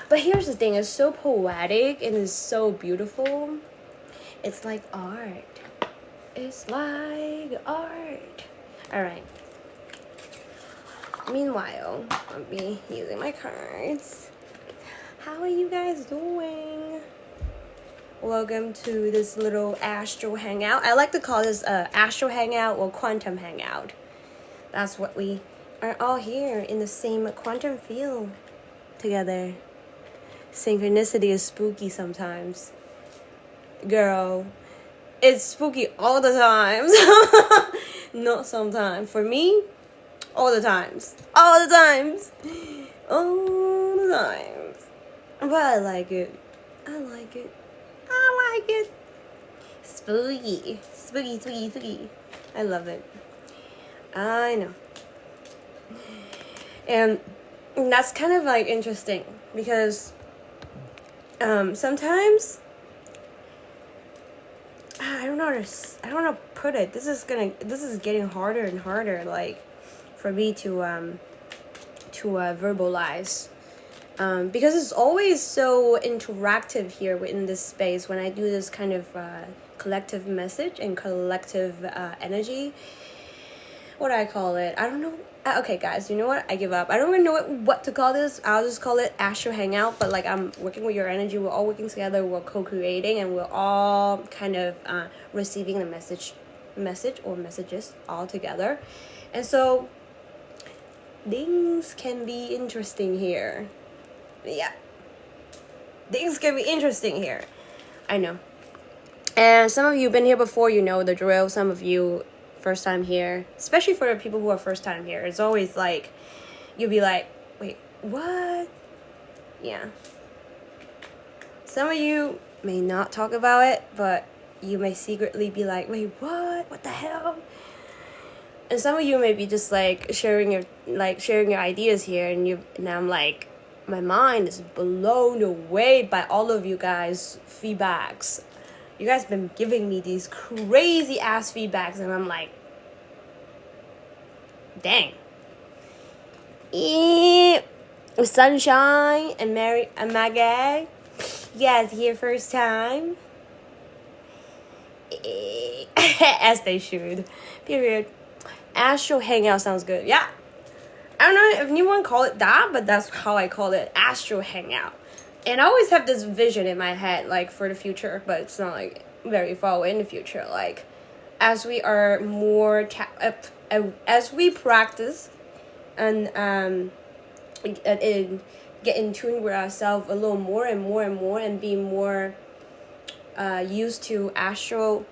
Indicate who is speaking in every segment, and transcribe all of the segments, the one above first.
Speaker 1: But here's the thing, it's so poetic and it's so beautiful. It's like art. It's like art. Alright. Meanwhile, I'll be using my cards. How are you guys doing? Welcome to this little astral hangout. I like to call this astral hangout or quantum hangout. That's what we are all here in the same quantum field together. Synchronicity is spooky sometimes. Girl, it's spooky all the times. Not sometimes. For me, all the times. All the times. All the times. But I like it. I like it. I like it. Spooky. Spooky, spooky, spooky. I love it. I know. And that's kind of like interesting because sometimes I don't know how to put it. This is getting harder and harder, like, for me to verbalize, because it's always so interactive here within this space when I do this kind of collective message and collective energy. What do I call it? I don't know. Okay, guys, you know what? I give up. I don't even know what to call this. I'll just call it Astro Hangout. But like, I'm working with your energy. We're all working together. We're co-creating, and we're all kind of receiving the message or messages all together. And so things can be interesting here. Yeah, things can be interesting here. I know. And some of you have been here before. You know the drill. Some of you first time here, especially for the people who are first time here, it's always like you'll be like, wait, what? Yeah, some of you may not talk about it, but you may secretly be like, wait, what the hell? And some of you may be just like sharing your ideas here, and I'm like, my mind is blown away by all of you guys' feedbacks. You guys been giving me these crazy ass feedbacks, and I'm like, dang. Sunshine and Mary and Maggie, you guys here first time. As they should. Period. Astro Hangout sounds good. Yeah. I don't know if anyone call it that, but that's how I call it. Astro Hangout. And I always have this vision in my head, like, for the future, but it's not, like, very far away in the future. Like, as we are more, as we practice and get in tune with ourselves a little more and more and more, and be more used to astral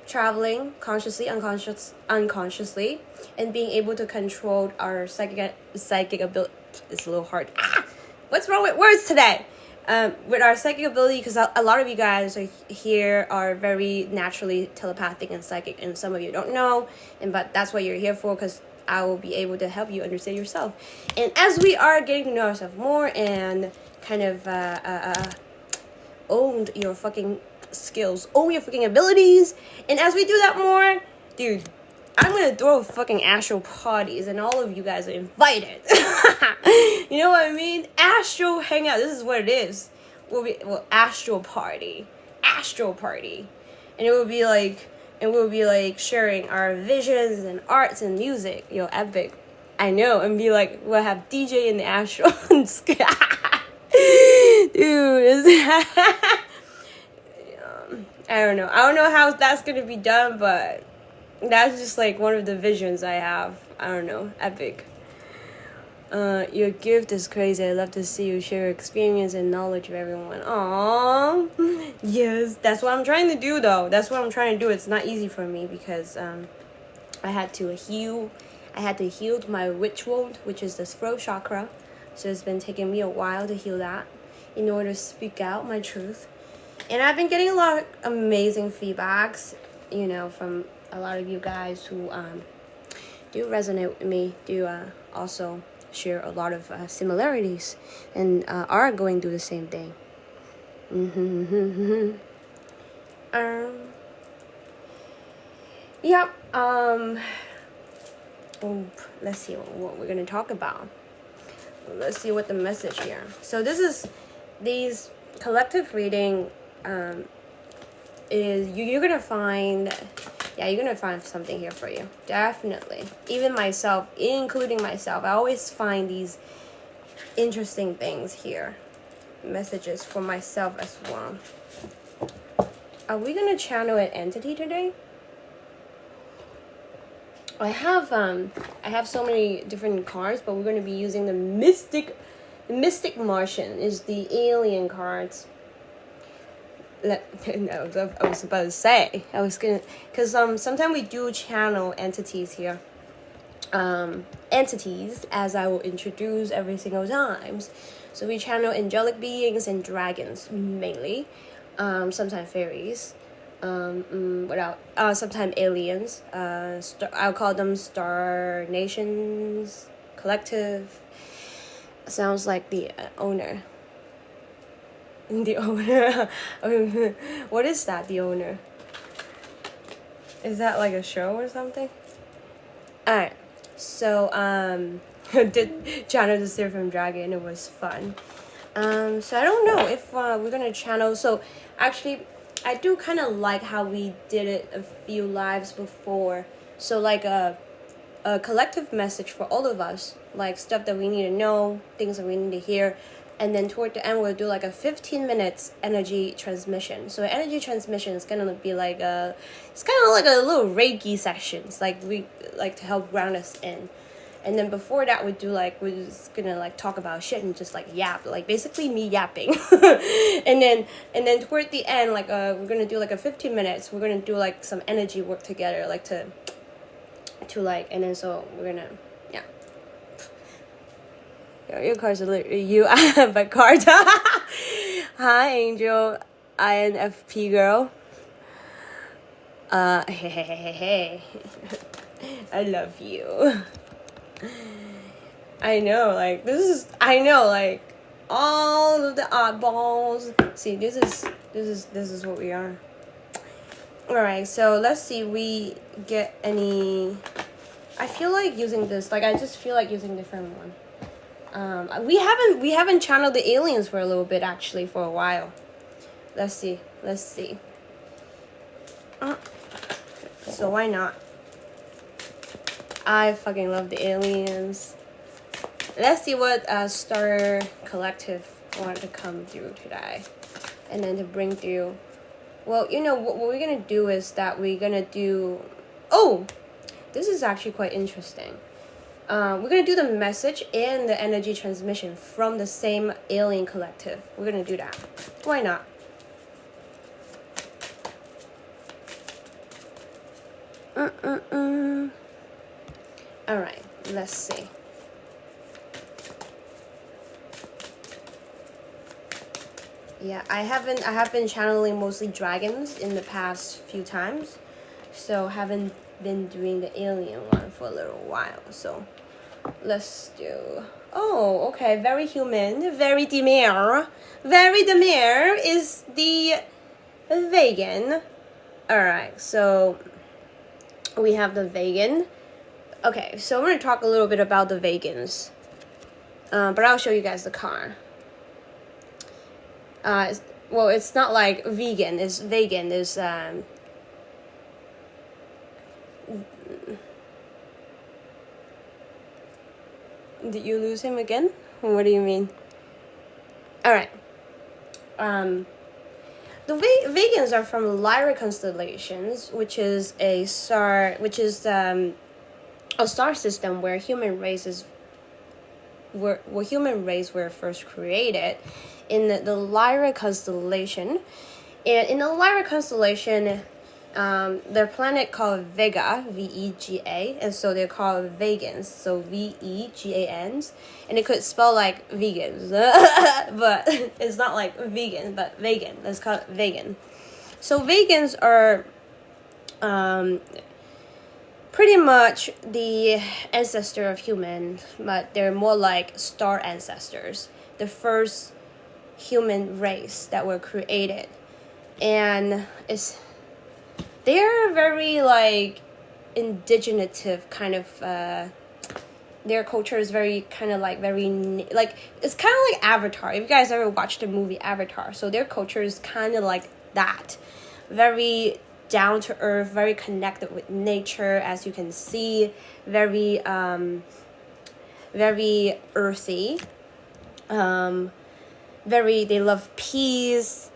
Speaker 1: traveling consciously, unconsciously, and being able to control our psychic ability. It's a little hard. What's wrong with words today? With our psychic ability, because a lot of you guys are very naturally telepathic and psychic, and some of you don't know, but that's what you're here for, because I will be able to help you understand yourself. And as we are getting to know ourselves more and kind of owned your fucking skills, own your fucking abilities, and as we do that more, dude, I'm gonna throw fucking astral parties, and all of you guys are invited. You know what I mean? Astral hangout. This is what it is. Astral party, and we'll be like sharing our visions and arts and music. Yo, epic. I know, and be like, we'll have DJ in the astral. Dude, I don't know how that's gonna be done, but that's just like one of the visions I have. I don't know. Epic. Your gift is crazy. I love to see you share your experience and knowledge with everyone. Aww. Yes, that's what I'm trying to do, though. That's what I'm trying to do. It's not easy for me because I had to heal my witch wound, which is the throat chakra. So it's been taking me a while to heal that in order to speak out my truth. And I've been getting a lot of amazing feedbacks, you know, from a lot of you guys who do resonate with me, do also share a lot of similarities, and are going through the same thing. Yep. Let's see what we're gonna talk about. let's see what the message here. So this is these collective reading is you're gonna find, yeah, you're gonna find something here for you, definitely. Even myself, including myself, I always find these interesting things here, messages for myself as well. Are we gonna channel an entity today? I have so many different cards, but we're gonna be using the Mystic Martian is the alien cards. No, I was about to say, I was gonna, because sometimes we do channel entities here. Entities, as I will introduce every single time. So we channel angelic beings and dragons mainly, sometimes fairies, sometimes aliens. I'll call them star nations, collective. Sounds like the owner. The owner. What is that? The owner. Is that like a show or something? Alright. So did channel the Seraphim Dragon. It was fun. So I don't know if we're gonna channel. So actually, I do kind of like how we did it a few lives before. So like a collective message for all of us, like stuff that we need to know, things that we need to hear. And then toward the end, we'll do like a 15 minutes energy transmission. So energy transmission is gonna be like it's kind of like a little Reiki sessions, like we like to help ground us in. And then before that, we're just gonna like talk about shit and just like yap, like basically me yapping. and then toward the end, like we're gonna do like a 15 minutes. We're gonna do like some energy work together, like to like, and then so we're gonna, yeah. Your cards are literally you. I have a card. Hi, Angel, INFP girl. Hey. I love you. I know, like all of the oddballs. See, this is what we are. All right, so let's see. We get any. I feel like using this. Like I just feel like using a different one. We haven't channeled the aliens for a little bit, actually, for a while. Let's see. So why not? I fucking love the aliens. Let's see what Star Collective want to come through today, and then to bring through. Well, you know what we're gonna do is that we're gonna do. Oh, this is actually quite interesting. We're gonna do the message and the energy transmission from the same alien collective. We're gonna do that. Why not? All right, let's see. Yeah, I have been channeling mostly dragons in the past few times, so haven't been doing the alien one for a little while. So let's do. Oh, okay. Very human. Very demure. Very demure is the vegan. All right. So we have the vegan. Okay. So we're gonna talk a little bit about the vegans. But I'll show you guys the car. Well, it's not like vegan. It's vegan. It's Did you lose him again? What do you mean? All right. The vegans are from Lyra constellations, which is a star system where human races were first created in the Lyra constellation. And in the Lyra constellation, their planet called Vega, Vega, and so they're called vegans, so Vegans, and it could spell like vegans, but it's not like vegan, but vegan. It's called vegan. So vegans are pretty much the ancestor of humans, but they're more like star ancestors, the first human race that were created, and they're very like indigenitive kind of their culture is very kind of like very like it's kind of like Avatar. If you guys ever watched the movie Avatar, so their culture is kind of like that, very down to earth, very connected with nature, as you can see, very very earthy, very, they love peace,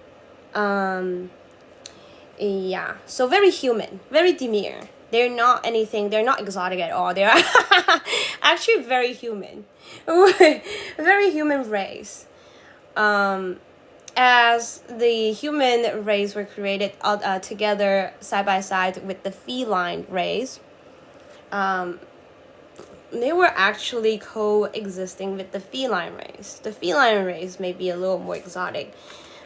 Speaker 1: yeah, so very human, very demure. They're not anything, they're not exotic at all. They're actually very human. Very human race. As the human race were created together side by side with the feline race, they were actually coexisting with the feline race. The feline race may be a little more exotic.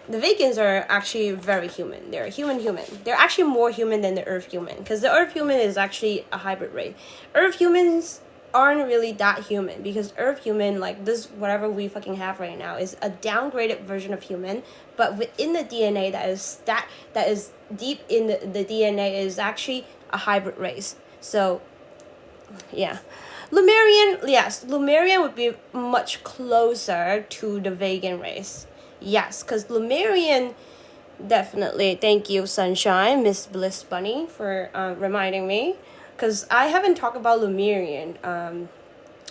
Speaker 1: The vegans are actually very human. They're human. They're actually more human than the earth human, because the earth human is actually a hybrid race. Earth humans aren't really that human, because earth human, like this whatever we fucking have right now, is a downgraded version of human, but within the DNA that is deep in the DNA is actually a hybrid race. So yeah, Lemurian, yes, Lemurian would be much closer to the vegan race. Yes, because Lemurian, definitely. Thank you, Sunshine, Miss Bliss Bunny, for reminding me. Because I haven't talked about Lemurian.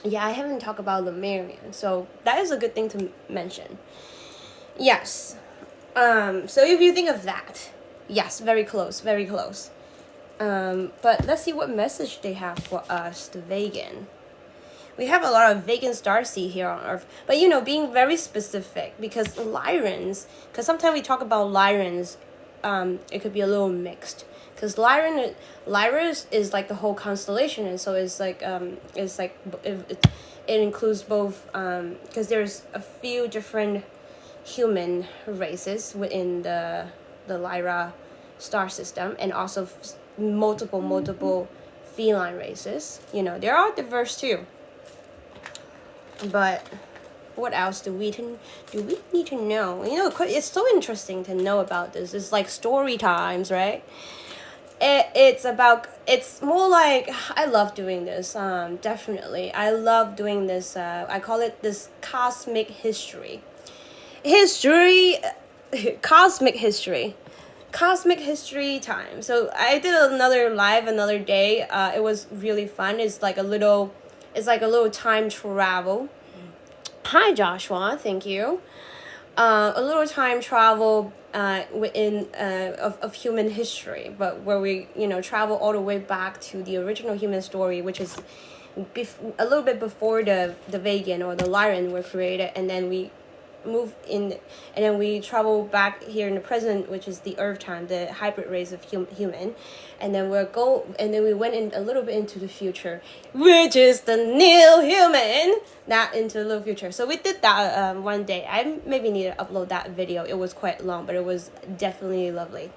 Speaker 1: Yeah, I haven't talked about Lemurian. So that is a good thing to mention. Yes. So if you think of that, yes, very close, very close. But let's see what message they have for us, the vegan. We have a lot of vegan starseed here on Earth, but you know, being very specific, because Lyrans, because sometimes we talk about Lyrans, it could be a little mixed, because Lyras is like the whole constellation, and so it's like it includes both, because there's a few different human races within the Lyra star system, and also multiple feline races. You know, they're all diverse too. But what else do we need to know? You know, it's so interesting to know about this. It's like story times, right? It's more like, I love doing this. Definitely, I love doing this. I call it this cosmic history. Cosmic history time. So I did another live another day. It was really fun. It's like a little time travel. Hi Joshua, thank you. A little time travel within of human history, but where we travel all the way back to the original human story, which is a little bit before the vegan or the Lyran were created, and then we move in, and then we travel back here in the present, which is the Earth time, the hybrid race of human, and then we went in a little bit into the future, which is the new human, that into the little future. So we did that one day. I maybe need to upload that video. It was quite long, but it was definitely lovely.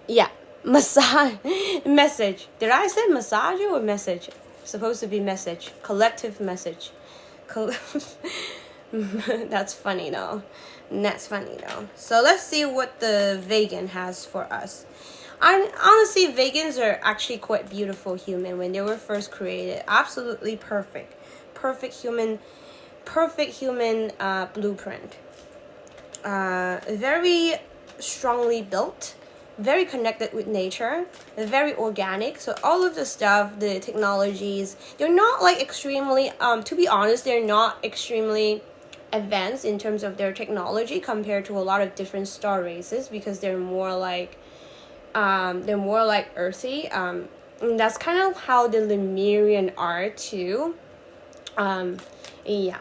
Speaker 1: Yeah. Message. Did I say massage or message? Supposed to be message. Collective message. That's funny though. So let's see what the vegan has for us. Honestly, vegans are actually quite beautiful human when they were first created. Absolutely perfect human blueprint. Very strongly built, very connected with nature, very organic. So all of the stuff, the technologies, they're not like extremely, to be honest, they're not extremely advanced in terms of their technology compared to a lot of different star races, because they're more like earthy. And that's kind of how the Lemurian are too. Yeah.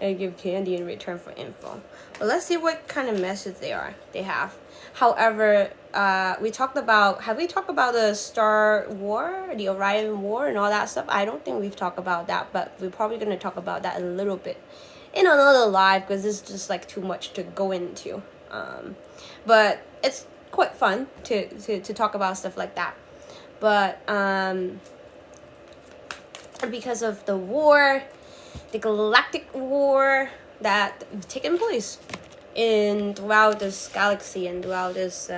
Speaker 1: And give candy in return for info. But let's see what kind of message they have. However, have we talked about the Star War, the Orion War, and all that stuff? I don't think we've talked about that, but we're probably going to talk about that a little bit in another live, because it's just like too much to go into. But it's quite fun to talk about stuff like that. But because of the war, the Galactic War that taken place, throughout this galaxy and throughout this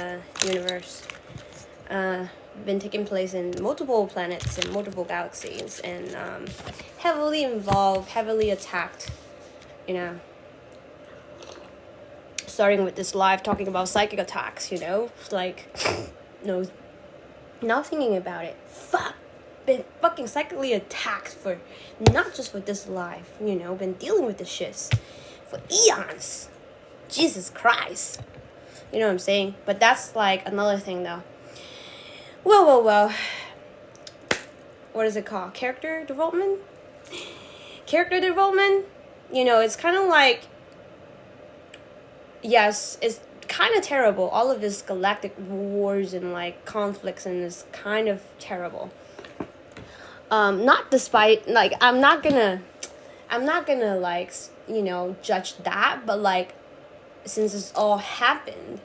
Speaker 1: universe. Been taking place in multiple planets and multiple galaxies, and heavily involved, heavily attacked, you know. Starting with this live talking about psychic attacks, you know, like, now thinking about it, been fucking psychically attacked for, not just for this life, you know, been dealing with this shit for eons. Jesus Christ. You know what I'm saying? But that's like another thing though. Well. What is it called? Character development? Character development? You know, it's kind of like, yes, it's kind of terrible. All of this galactic wars and like conflicts and is kind of terrible. Not despite, like, I'm not gonna like, you know, judge that, but like, since this all happened,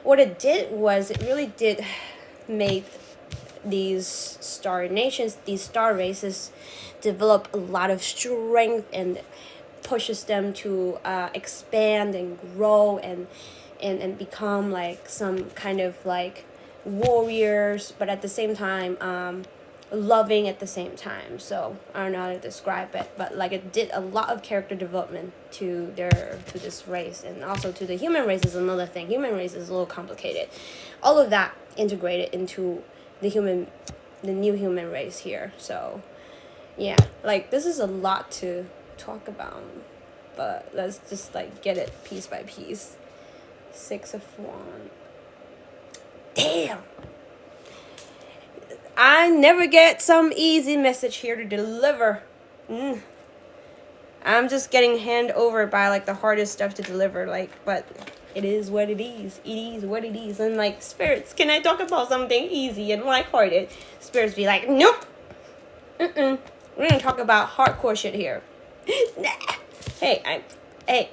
Speaker 1: what it did was it really did make these star nations, these star races, develop a lot of strength and pushes them to expand and grow and become like some kind of like warriors, but at the same time loving at the same time. So I don't know how to describe it, but like it did a lot of character development to this race, and also to the human race is another thing. Human race is a little complicated. All of that integrated into the new human race here. So yeah, like this is a lot to talk about, but let's just like get it piece by piece. 6 of Wands. Damn, I never get some easy message here to deliver. I'm just getting hand over by like the hardest stuff to deliver, like, but it is what it is. It is what it is. And like, spirits, can I talk about something easy and lighthearted? Spirits be like, nope. We're gonna talk about hardcore shit here. Nah. Hey.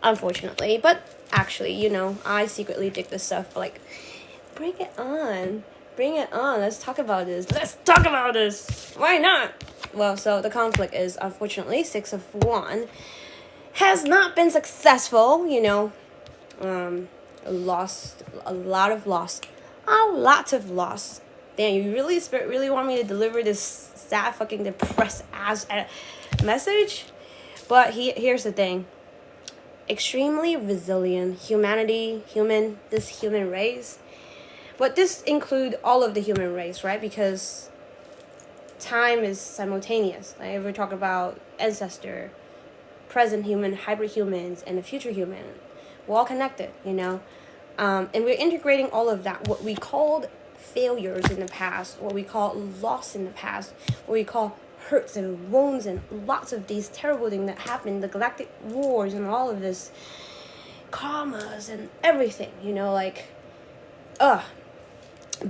Speaker 1: Unfortunately, but actually, you know, I secretly dig this stuff. Like, bring it on. Let's talk about this. Why not? Well, so the conflict is, unfortunately, 6 of Wands has not been successful, you know. A lot of loss. Damn, you really, Spirit, really want me to deliver this sad, fucking depressed ass message? But here's the thing. Extremely resilient this human race. But this include all of the human race, right? Because time is simultaneous. Like, we're talking about ancestor, present human, hybrid humans, and the future human. We're all connected, you know? And we're integrating all of that. What we called failures in the past, what we call loss in the past, what we call hurts and wounds and lots of these terrible things that happened, the galactic wars and all of this karmas and everything, you know, like,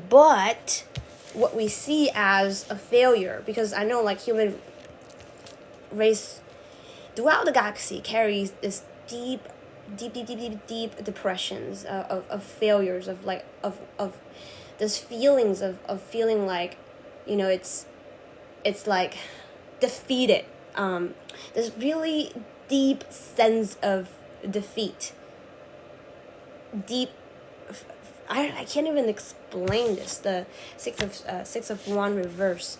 Speaker 1: but what we see as a failure, because I know like human race throughout the galaxy carries this deep depressions of failures, of like of this feelings of feeling like, you know, it's like defeated, this really deep sense of defeat, I can't even explain this, the six of Wands reverse,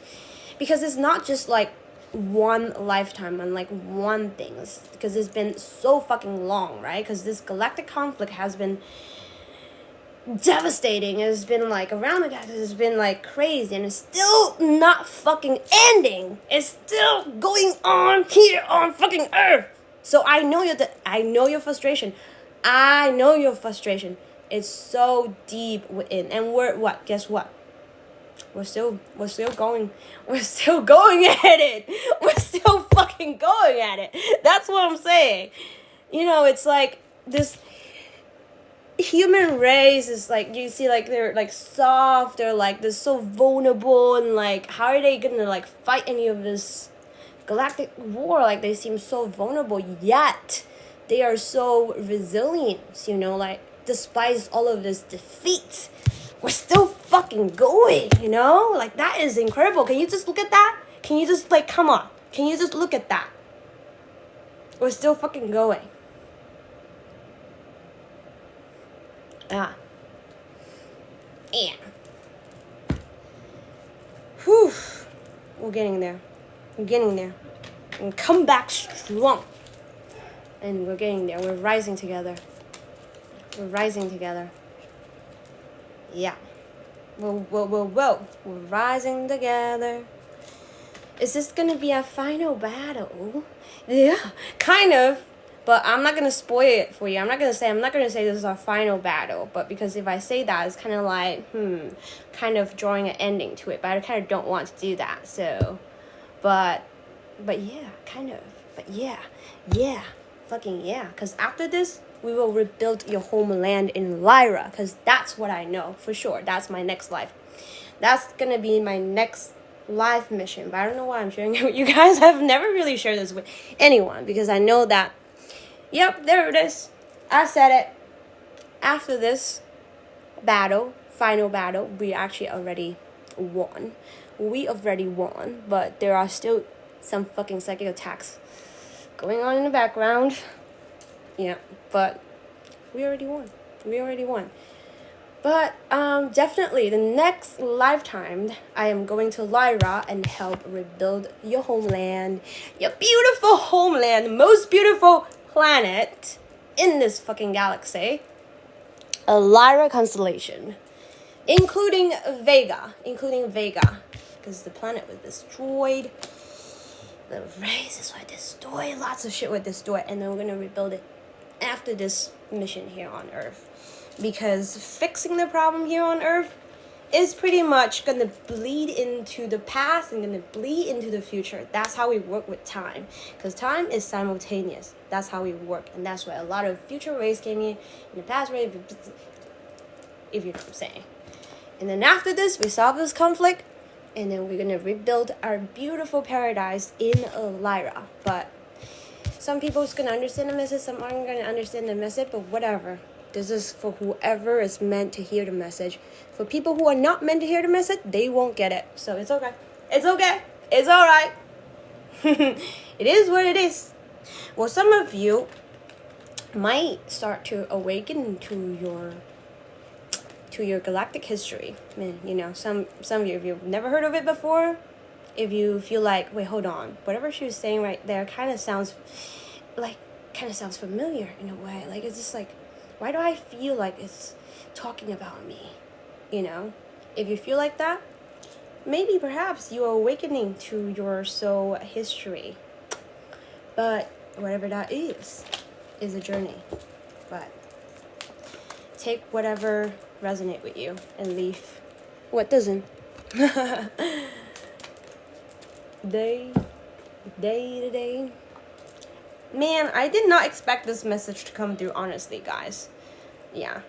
Speaker 1: because it's not just like one lifetime and like one thing, because it's been so fucking long, right? Because this galactic conflict has been devastating. It's been like around the galaxy, it's been like crazy, and it's still not fucking ending. It's still going on here on fucking Earth. So I know your frustration. It's so deep within, and guess what? We're still going at it. We're still fucking going at it. That's what I'm saying. You know, it's like this human race is like, you see, like they're like soft, they're like they're so vulnerable, and like how are they gonna like fight any of this galactic war? Like they seem so vulnerable, yet they are so resilient, you know, like despite all of this defeat, we're still fucking going, you know? Like, that is incredible. Can you just look at that? Can you just, like, come on. Can you just look at that? We're still fucking going. Yeah. Whew. We're getting there. We're getting there. And come back strong. And we're getting there. We're rising together. We're rising together. Yeah. Whoa. We're rising together. Is this gonna be our final battle? Yeah, kind of. But I'm not gonna spoil it for you. I'm not gonna say this is our final battle. But because if I say that, it's kind of like, kind of drawing an ending to it. But I kind of don't want to do that. So, but yeah, kind of. But yeah, fucking yeah. Because after this, we will rebuild your homeland in Lyra. Because that's what I know for sure. That's my next life. That's gonna be my next live mission, but I don't know why I'm sharing it with you guys. I've never really shared this with anyone because I know that, yep, there it is. I said it. After this battle, final battle, we actually already won. We already won, but there are still some fucking psychic attacks going on in the background. Yeah, but we already won. But definitely the next lifetime I am going to Lyra and help rebuild your homeland, your beautiful homeland, most beautiful planet in this fucking galaxy, a Lyra constellation, including Vega, because the planet was destroyed. The races were destroyed, lots of shit was destroyed, and then we're gonna rebuild it after this mission here on Earth. Because fixing the problem here on Earth is pretty much going to bleed into the past and going to bleed into the future. That's how we work with time. Because time is simultaneous. That's how we work. And that's why a lot of future race came in the past race, if you know what I'm saying. And then after this, we solve this conflict. And then we're going to rebuild our beautiful paradise in Lyra. But some people's going to understand the message. Some aren't going to understand the message. But whatever. This is for whoever is meant to hear the message. For people who are not meant to hear the message, they won't get it. So it's okay. It's okay. It's all right. It is what it is. Well, some of you might start to awaken to your galactic history. I mean, you know, some of you, if you've never heard of it before, if you feel like, wait, hold on, whatever she was saying right there kind of sounds familiar in a way. Like, it's just like, why do I feel like it's talking about me? You know, if you feel like that, maybe perhaps you are awakening to your soul history. But whatever that is a journey. But take whatever resonate with you and leave what doesn't. Day to day. Man, I did not expect this message to come through, honestly, guys. Yeah.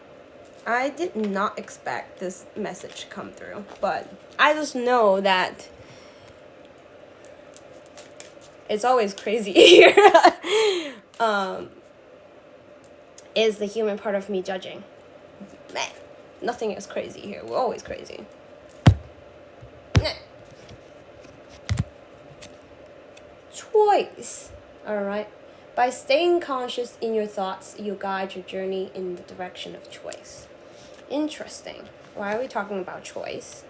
Speaker 1: I did not expect this message to come through. But I just know that it's always crazy here. Is the human part of me judging. Man, nothing is crazy here. We're always crazy. Choice. Alright. By staying conscious in your thoughts, you guide your journey in the direction of choice. Interesting. Why are we talking about choice?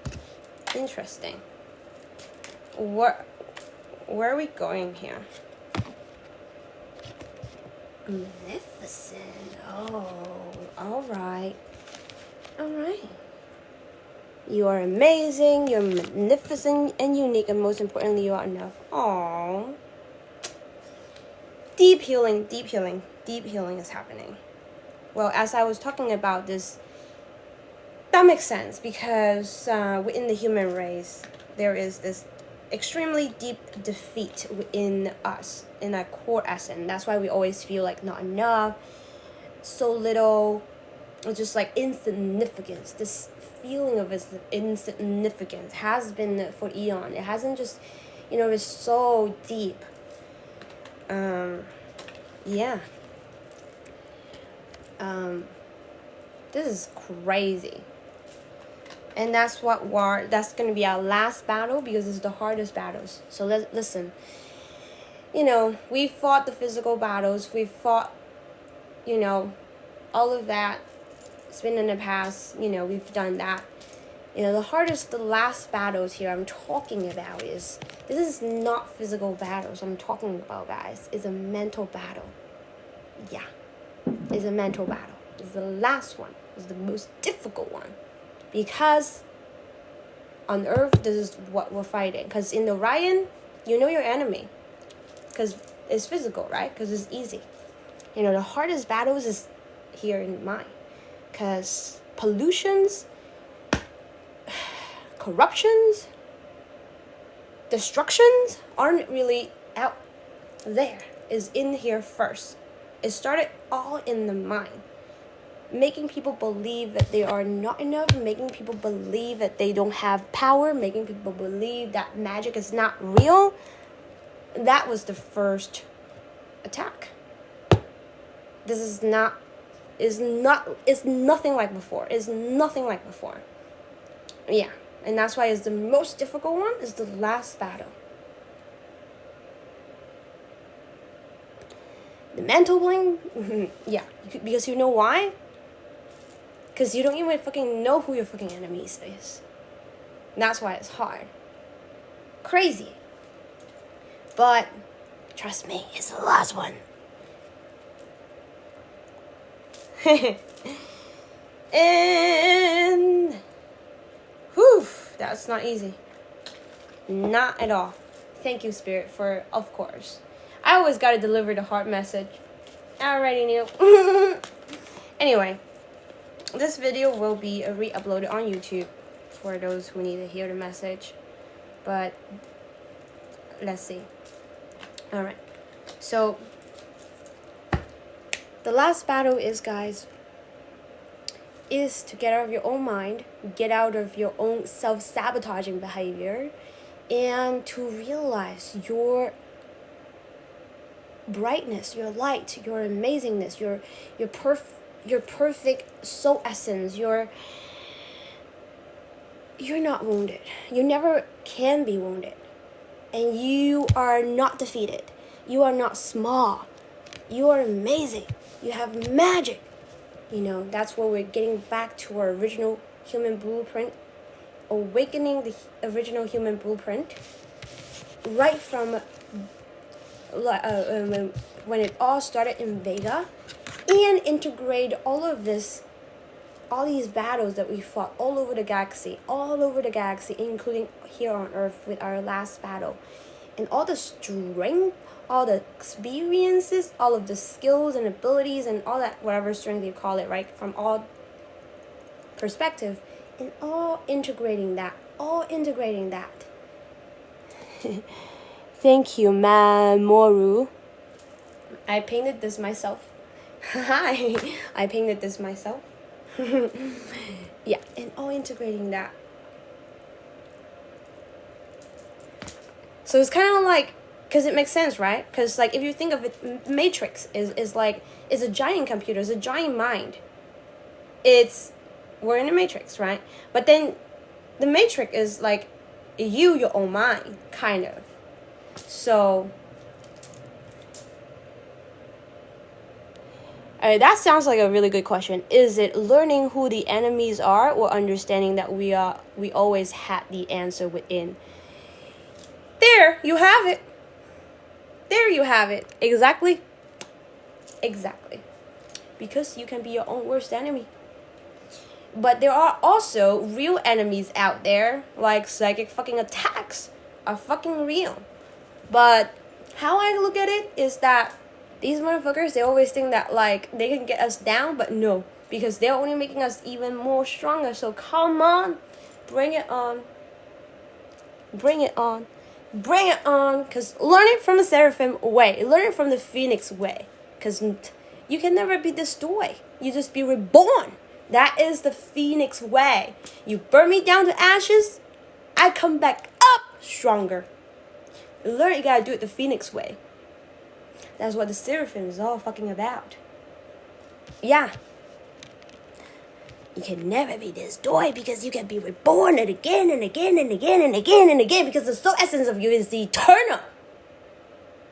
Speaker 1: Interesting. Where are we going here? Magnificent. Oh, alright. You are amazing, you're magnificent and unique, and most importantly, you are enough. Aww. Deep healing is happening. Well, as I was talking about this, that makes sense because within the human race, there is this extremely deep defeat within us, in our core essence. That's why we always feel like not enough, so little, it's just like insignificance. This feeling of insignificance has been for eon. It hasn't just, it's so deep. Yeah. This is crazy. And that's that's going to be our last battle because it's the hardest battles. So listen. we fought the physical battles. We fought, all of that. It's been in the past. We've done that. The last battles here I'm talking about this is not physical battles I'm talking about, guys. It's a mental battle. Yeah, it's a mental battle. It's the last one. It's the most difficult one. Because on Earth, this is what we're fighting. Because in Orion, you know your enemy. Because it's physical, right? Because it's easy. The hardest battles is here in mind. Because pollutions, corruptions, destructions aren't really out there. It's in here first. It started all in the mind. Making people believe that they are not enough, making people believe that they don't have power, making people believe that magic is not real. That was the first attack. This is nothing like before. It's nothing like before. Yeah. And that's why it's the most difficult one, is the last battle. The mental bling, yeah. Because you know why? Because you don't even fucking know who your fucking enemy is. And that's why it's hard. Crazy. But, trust me, it's the last one. And... whew, that's not easy. Not at all. Thank you, Spirit, of course. I always gotta deliver the heart message. I already knew. Anyway, this video will be re-uploaded on YouTube for those who need to hear the message. But, let's see. Alright. So, the last battle is, guys, is to get out of your own mind, get out of your own self-sabotaging behavior, and to realize your brightness, your light, your amazingness, your perfect soul essence. You're not wounded. You never can be wounded. And you are not defeated. You are not small. You are amazing. You have magic. That's where we're getting back to our original human blueprint, awakening the original human blueprint, right from when it all started in Vega, and integrate all these battles that we fought all over the galaxy, including here on Earth with our last battle, and all the strength, all the experiences, all of the skills and abilities and all that, whatever strength you call it, right, from all perspective, and all integrating that. Thank you, Mamoru. I painted this myself. I painted this myself. Yeah, and all integrating that. So it's kind of like, because it makes sense, right? Because if you think of it, Matrix is a giant computer, it's a giant mind. We're in a Matrix, right? But then the Matrix is your own mind, kind of. So, that sounds like a really good question. Is it learning who the enemies are, or understanding that we always had the answer within? There you have it. Exactly. Because you can be your own worst enemy. But there are also real enemies out there, like psychic fucking attacks are fucking real. But how I look at it is that these motherfuckers, they always think that they can get us down, but no, because they're only making us even more stronger. So come on, bring it on. Because learn it from the Seraphim way, learn it from the Phoenix way, because you can never be destroyed. You just be reborn. That is the Phoenix way. You burn me down to ashes, I come back up stronger. Learn, you gotta do it the Phoenix way. That's what the Seraphim is all fucking about. Yeah. You can never be destroyed because you can be reborn and again and again and again and again and again, because the soul essence of you is eternal.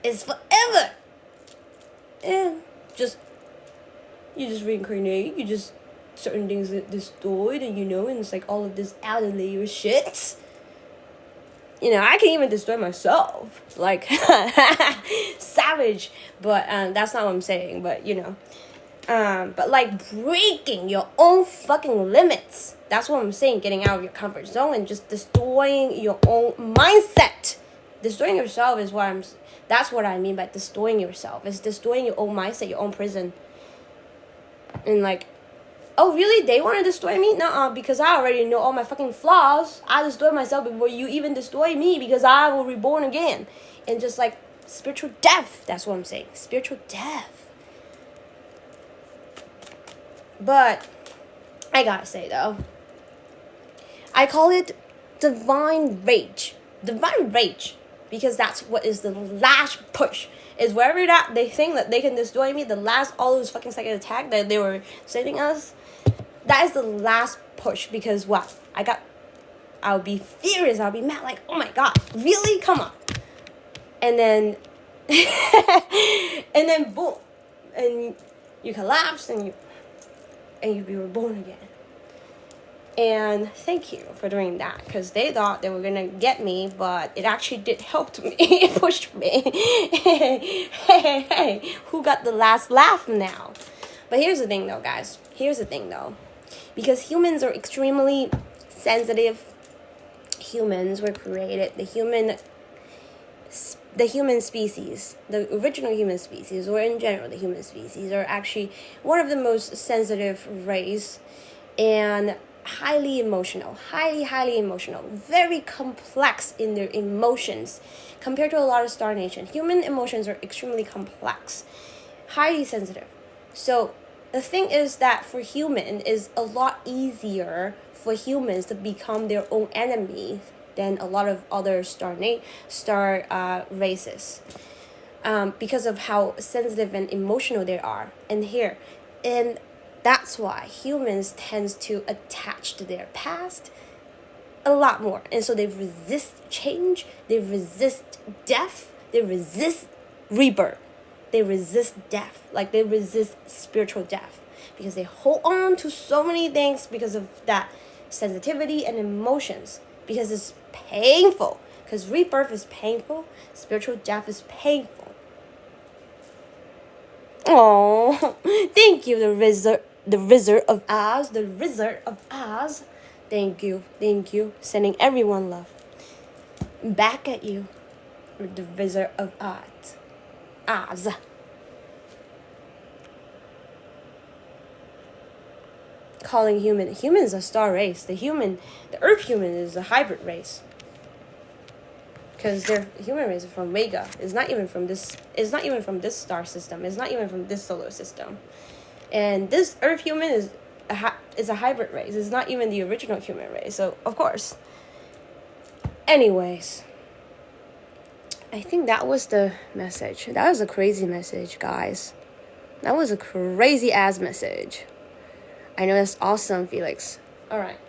Speaker 1: is forever. And you just reincarnate, you just certain things get destroyed, and and it's like all of this outer layer shit. I can even destroy myself, like savage. But that's not what I'm saying. But but like breaking your own fucking limits. That's what I'm saying. Getting out of your comfort zone and just destroying your own mindset. Destroying yourself is that's what I mean by destroying yourself. It's destroying your own mindset, your own prison. And like, oh really? They want to destroy me? Nuh-uh, because I already know all my fucking flaws. I destroy myself before you even destroy me, because I will reborn again. And just like spiritual death. That's what I'm saying. Spiritual death. But I gotta say though, I call it divine rage. Divine rage. Because that's what is the last push. Is wherever that they think that they can destroy me, the last all those fucking second attack that they were sending us, that is the last push. Because what? I'll be furious, I'll be mad, like, oh my god, really? Come on. And then and then boom. And you collapse and you be reborn again. And thank you for doing that, because they thought they were gonna get me, but it actually did help me. It pushed me. Hey, who got the last laugh now? But here's the thing though, guys. Because humans are extremely sensitive. Humans were created, the human species, the original human species, or in general the human species, are actually one of the most sensitive race, and highly emotional, highly emotional, very complex in their emotions compared to a lot of star nation. Human emotions are extremely complex, highly sensitive. So the thing is that for human is a lot easier for humans to become their own enemy than a lot of other star races, because of how sensitive and emotional they are. And that's why humans tend to attach to their past a lot more. And so they resist change, they resist death, they resist rebirth, they resist death, like they resist spiritual death, because they hold on to so many things because of that sensitivity and emotions, because it's painful, because rebirth is painful, spiritual death is painful. Oh, thank you, the Wizard of Oz. Thank you. Sending everyone love. Back at you, the Wizard of Oz. Calling humans a star race. The Earth human is a hybrid race. Because their human race is from Vega. It's not even from this star system. It's not even from this solar system. And this Earth human is a hybrid race. It's not even the original human race. So, of course. Anyways. I think that was the message. That was a crazy message, guys. That was a crazy ass message. I know that's awesome, Felix. Alright.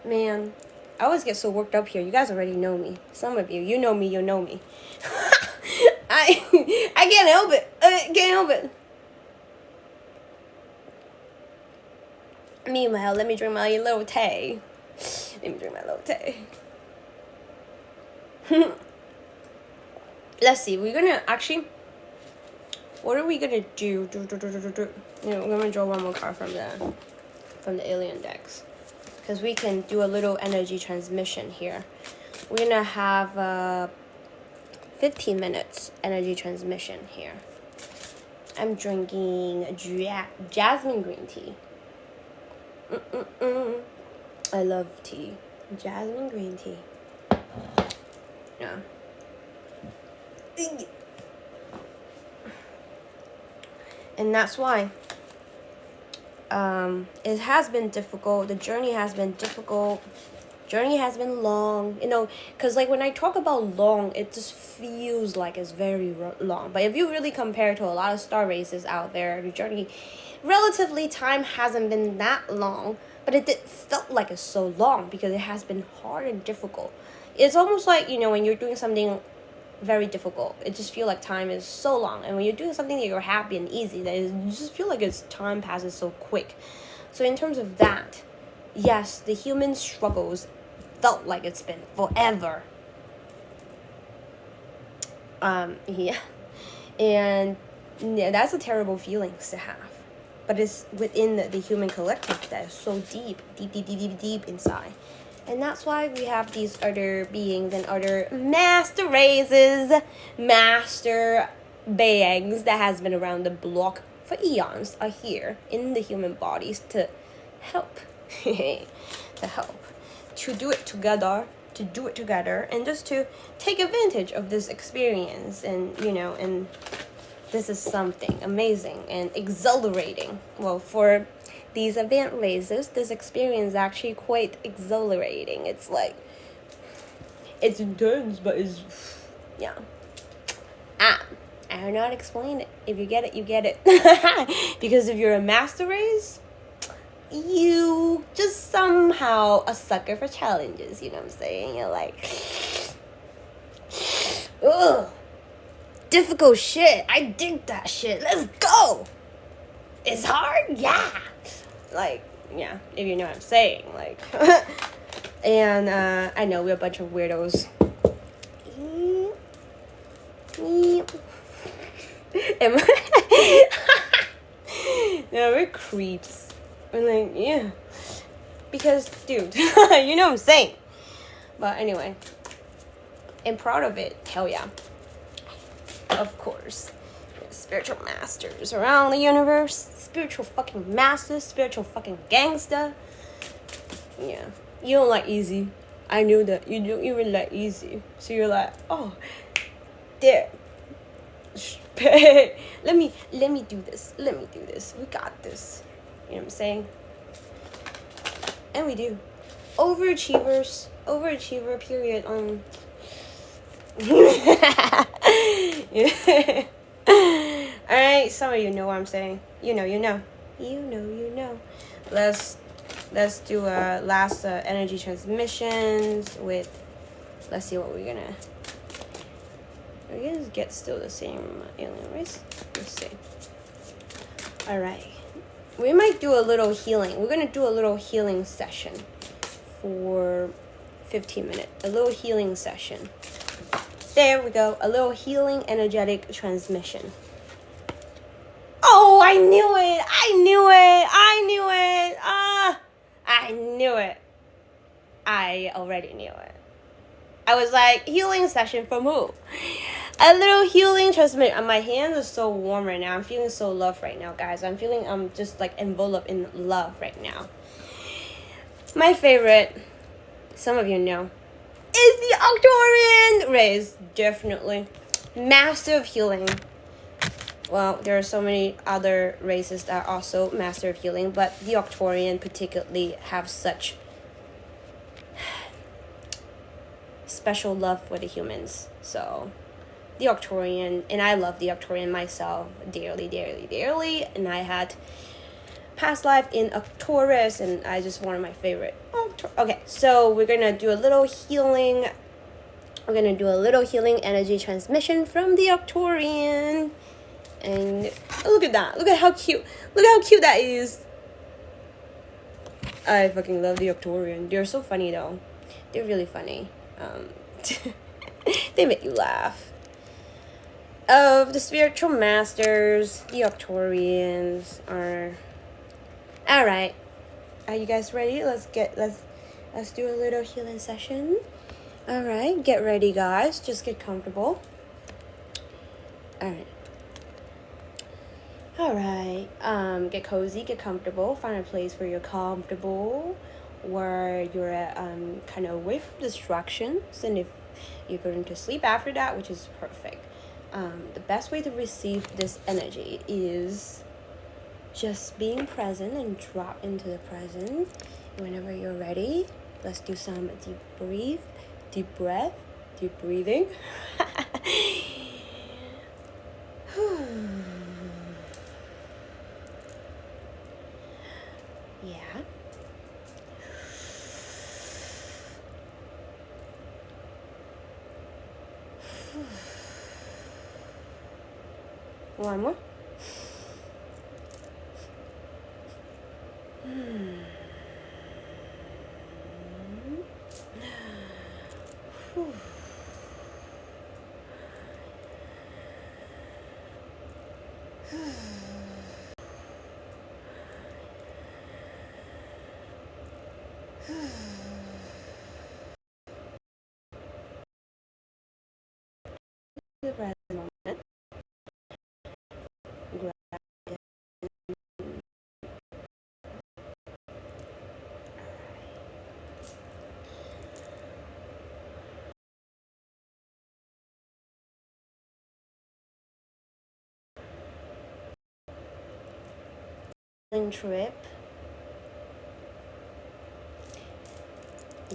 Speaker 1: Man, I always get so worked up here. You guys already know me. Some of you know me, you know me. I can't help it. Meanwhile, let me drink my little tea. Let's see. We're gonna actually. What are we gonna do? We're gonna draw one more card from the alien decks, because we can do a little energy transmission here. We're gonna have 15 minutes energy transmission here. I'm drinking jasmine green tea. I love tea. Jasmine green tea. Yeah. And that's why it has been difficult. The journey has been difficult. Journey has been long, because like when I talk about long, it just feels like it's very long. But if you really compare to a lot of star races out there, the journey, relatively time hasn't been that long, but it felt like it's so long because it has been hard and difficult. It's almost like, when you're doing something very difficult. It just feels like time is so long. And when you're doing something that you're happy and easy, you just feel like it's time passes so quick. So in terms of that, yes, the human struggles felt like it's been forever. Yeah. And yeah, that's a terrible feeling to have. But it's within the human collective that is so deep inside. And that's why we have these other beings and other master races, master beings that has been around the block for eons are here in the human bodies to help. To help. To do it together. And just to take advantage of this experience. And, and this is something amazing and exhilarating. Well, for these advanced races, this experience is actually quite exhilarating. It's like, it's intense, but it's, yeah. I don't know how to explain it. If you get it, you get it. Because if you're a master race, you just somehow a sucker for challenges, you know what I'm saying? You're like, ugh, difficult shit. I dig that shit. Let's go. It's hard? Yeah. Like, yeah, if you know what I'm saying. Like, and I know we're a bunch of weirdos. No, we're creeps. I'm like, yeah. Because, dude, you know what I'm saying. But anyway, I'm proud of it. Hell yeah. Of course. Spiritual masters around the universe. Spiritual fucking masters. Spiritual fucking gangster. Yeah. You don't like easy. I knew that. You don't even like easy. So you're like, oh, there. let me do this. We got this. You know what I'm saying? And we do. Overachievers. Overachiever period. Yeah. Alright, some of you know what I'm saying. You know. Let's do last energy transmissions with, let's see what we're gonna get still the same alien race. Let's see. Alright. We might do a little healing. We're gonna do a little healing session for 15 minutes. A little healing session. There we go. A little healing energetic transmission. Oh, I knew it. I knew it. I already knew it. I was like, healing session from who? A little healing transmission. My hands are so warm right now. I'm feeling so loved right now, guys. I'm feeling just like enveloped in love right now. My favorite, some of you know, is the Octorian race. Definitely. Master of healing. Well, there are so many other races that are also master of healing, but the Octorian particularly have such special love for the humans. So the Octorian, and I love the Octorian myself dearly, and I had past life in Octorus, and I just one of my favorite. Okay, so we're gonna do a little healing. We're gonna do a little healing energy transmission from the Octorian. And look at that. Look at how cute that is. I fucking love the Octorian. They're so funny though. They're really funny. They make you laugh. Of the spiritual masters, the Octorians are. Alright. Are you guys ready? Let's do a little healing session. Alright, get ready guys. Just get comfortable. Alright, get cozy, get comfortable, find a place where you're comfortable, where you're kind of away from distractions, and if you're going to sleep after that, which is perfect. The best way to receive this energy is just being present and drop into the present. Whenever you're ready, let's do some deep breath, deep breathing. Yeah. One more. The present moment. Trip.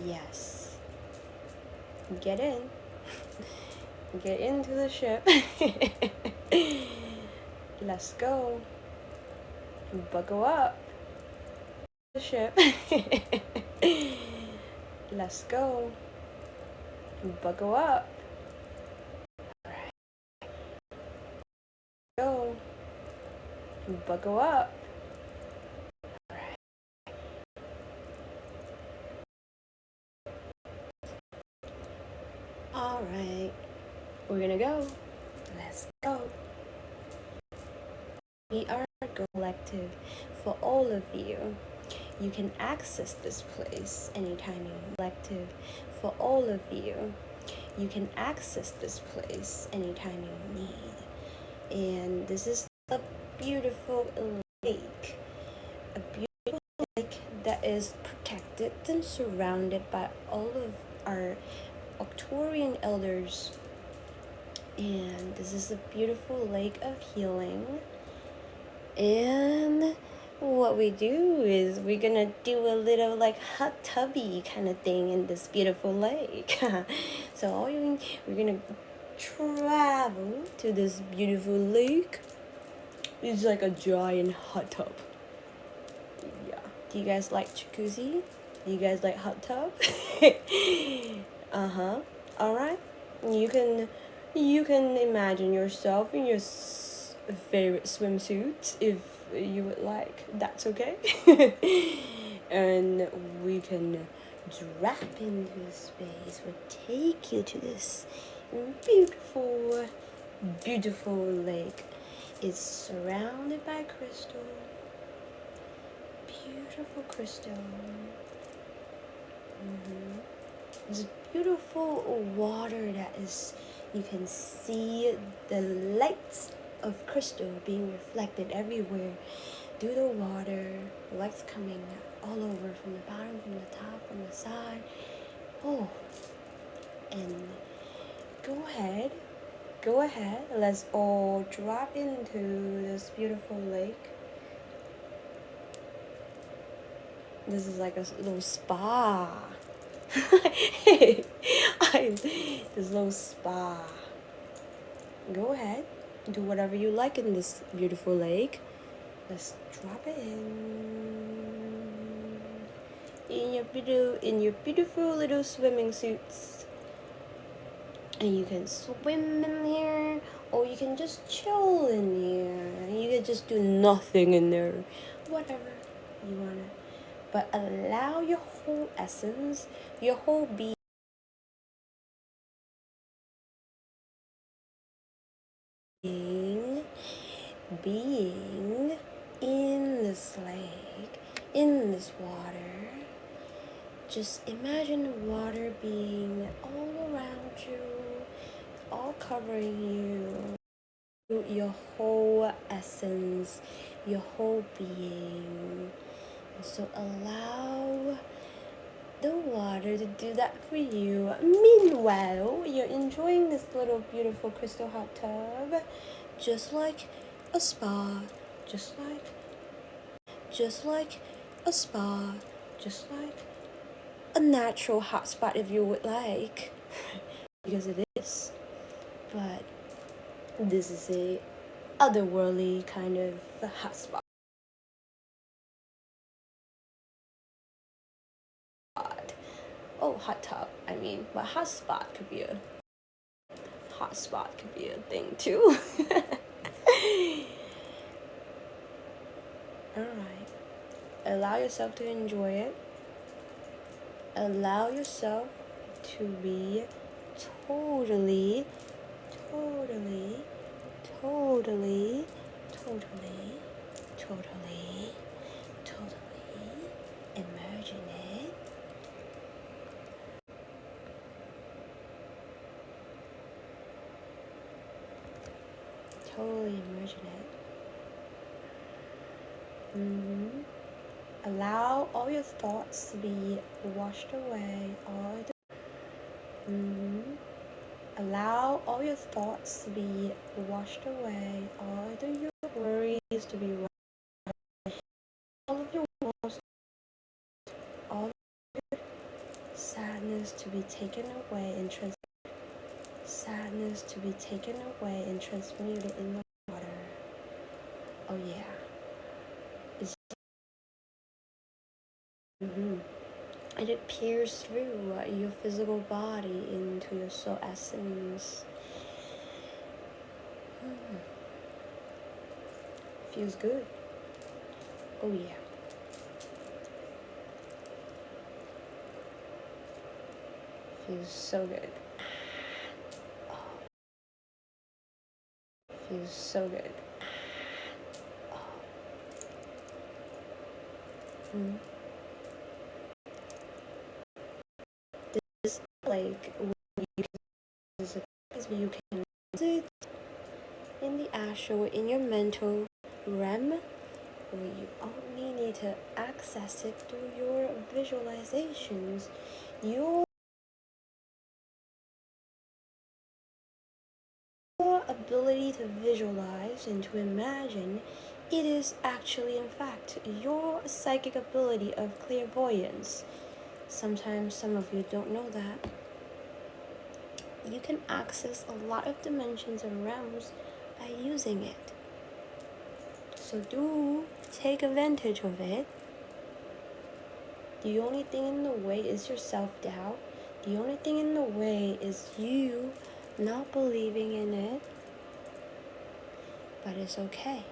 Speaker 1: Yes. Get in. Get into the ship. Let's go. Buckle up. The ship. Let's go. Buckle up. Go. Buckle up. All right. We're gonna go. Let's go. We are Galactic. For all of you, you can access this place anytime you like to. For all of you, you can access this place anytime you need. And this is a beautiful lake. A beautiful lake that is protected and surrounded by all of our Octorian elders. And this is a beautiful lake of healing. And what we do is we're gonna do a little like hot tubby kind of thing in this beautiful lake. So we're gonna travel to this beautiful lake. It's like a giant hot tub. Yeah. Do you guys like jacuzzi? Do you guys like hot tub? Uh-huh. All right. You can imagine yourself in your favorite swimsuit if you would like. That's okay. And we can drop into space. We'll take you to this beautiful, beautiful lake. It's surrounded by crystal. Beautiful crystal. It's beautiful water that is, you can see the lights of crystal being reflected everywhere through the water, lights coming all over, from the bottom, from the top, from the side. Oh, and go ahead, let's all drop into this beautiful lake. This is like a little spa. This little spa. Go ahead, do whatever you like in this beautiful lake. Let's drop it in your beautiful little swimming suits. And you can swim in here, or you can just chill in here. You can just do nothing in there, whatever you wanna. But allow your whole essence, your whole being, being in this lake, in this water. Just imagine the water being all around you, all covering you, your whole essence, your whole being. So allow the water to do that for you. Meanwhile, you're enjoying this little beautiful crystal hot tub, just like a spa, just like a spa, just like a natural hot spot if you would like, because it is. But this is a otherworldly kind of hot spot. Oh, hot tub, I mean, but hot spot could be a hot spot could be a thing too. Alright. Allow yourself to enjoy it. Allow yourself to be totally, totally, totally, totally, totally, totally immerse in it. Totally immerse in it. Allow all your thoughts to be washed away. Allow all your thoughts to be washed away. All your worries to be washed. All of your worries, all of your sadness to be taken away and transmuted in the water. Oh yeah. And it peers through your physical body into your soul essence. Feels good. Oh yeah. Feels so good. Feels so good. This like you can sit in the astral, in your mental realm, where you only need to access it through your visualizations. Your ability to visualize and to imagine, it is actually in fact your psychic ability of clairvoyance. Sometimes some of you don't know that. You can access a lot of dimensions and realms by using it. So do take advantage of it. The only thing in the way is your self-doubt. The only thing in the way is you not believing in it. But it's okay.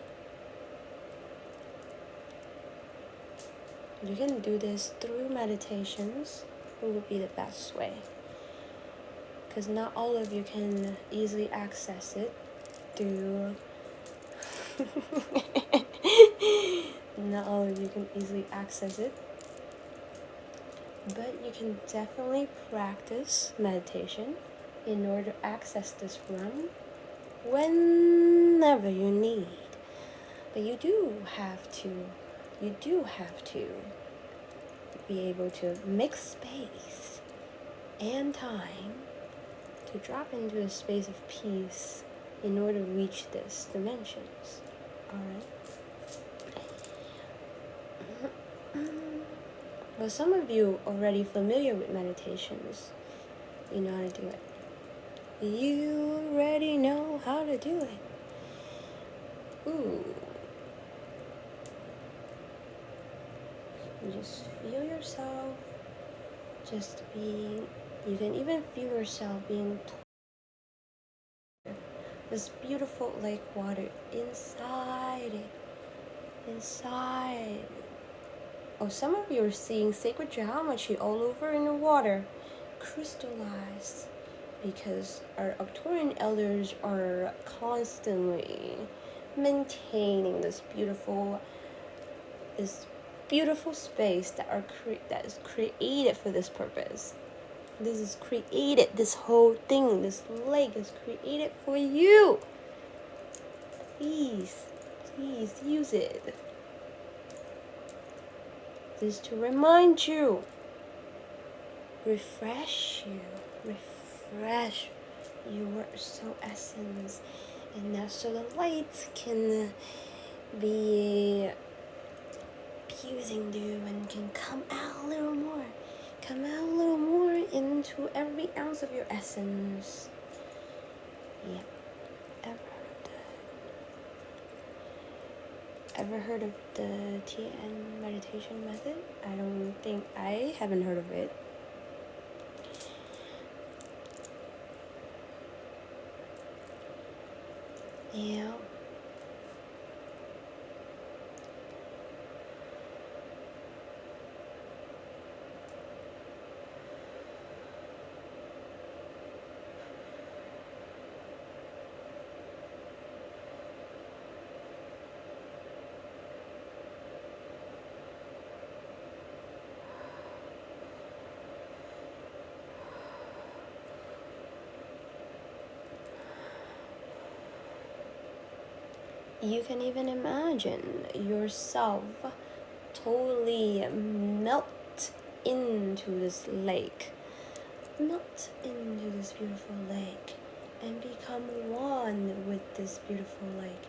Speaker 1: You can do this through meditations. It would be the best way. Because not all of you can easily access it through... Not all of you can easily access it. But you can definitely practice meditation in order to access this realm whenever you need. But you do have to be able to make space and time to drop into a space of peace in order to reach these dimensions. Alright? Well, some of you already familiar with meditations. You know how to do it. You already know how to do it. Ooh. You just feel yourself just being... You can even feel yourself being this beautiful lake water inside it. Inside. Oh, some of you are seeing sacred geometry all over in the water, crystallized, because our Arcturian elders are constantly maintaining this beautiful space that is created for this purpose. This is created. This whole thing, this lake is created for you. Please use it. This is to remind you, refresh your soul essence, and that so the light can be fusing through and can come out a little more into every ounce of your essence. Yep. Ever heard of the TN meditation method? I haven't heard of it. Yeah. You can even imagine yourself totally melt into this lake, melt into this beautiful lake, and become one with this beautiful lake.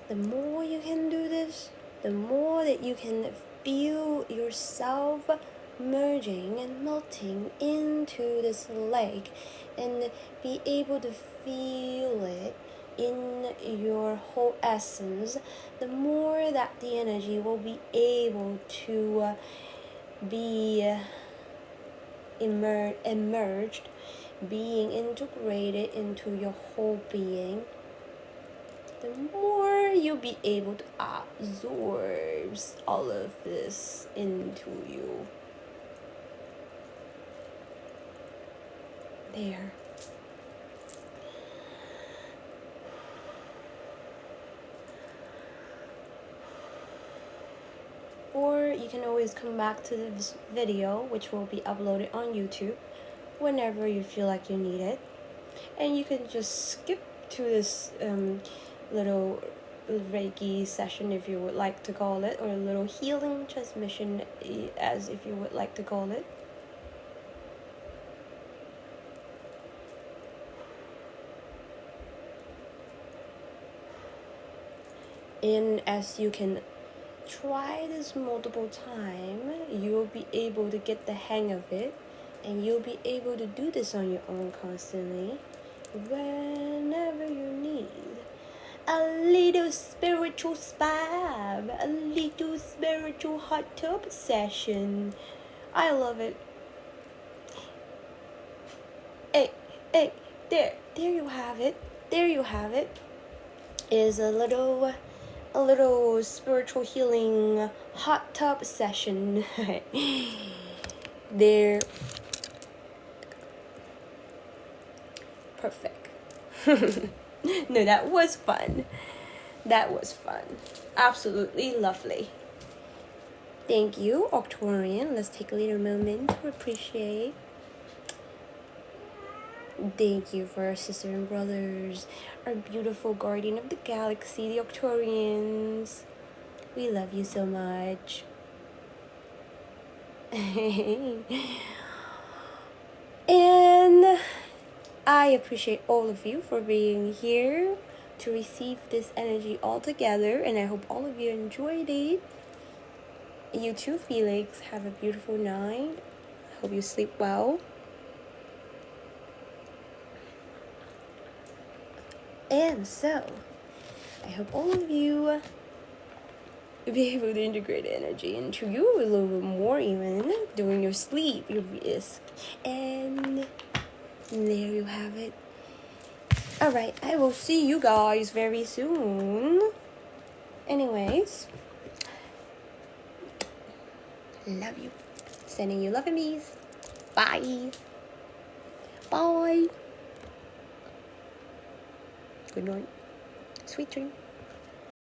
Speaker 1: The more you can do this, the more that you can feel yourself merging and melting into this lake and be able to feel it in your whole essence, the more that the energy will be able to be emerged, being integrated into your whole being, the more you'll be able to absorb all of this into you. There. Or you can always come back to this video, which will be uploaded on YouTube whenever you feel like you need it. And you can just skip to this little Reiki session, if you would like to call it, or a little healing transmission, as if you would like to call it. And as you can try this multiple times, you'll be able to get the hang of it, and you'll be able to do this on your own constantly whenever you need a little spiritual spa, a little spiritual hot tub session. I love it. Hey, there you have it. There you have it. Is a little spiritual healing hot tub session. There. Perfect. No, that was fun. That was fun. Absolutely lovely. Thank you, Octorian. Let's take a little moment to appreciate. Thank you for our sisters and brothers, our beautiful guardian of the galaxy, the Octorians. We love you so much. And I appreciate all of you for being here to receive this energy all together, and I hope all of you enjoyed it. You too, Felix. Have a beautiful night. Hope you sleep well. And so, I hope all of you will be able to integrate energy into you a little bit more, even during your sleep, your risk. And there you have it. Alright, I will see you guys very soon. Anyways, love you. Sending you love and peace. Bye. Bye. Good night. Sweet dreams.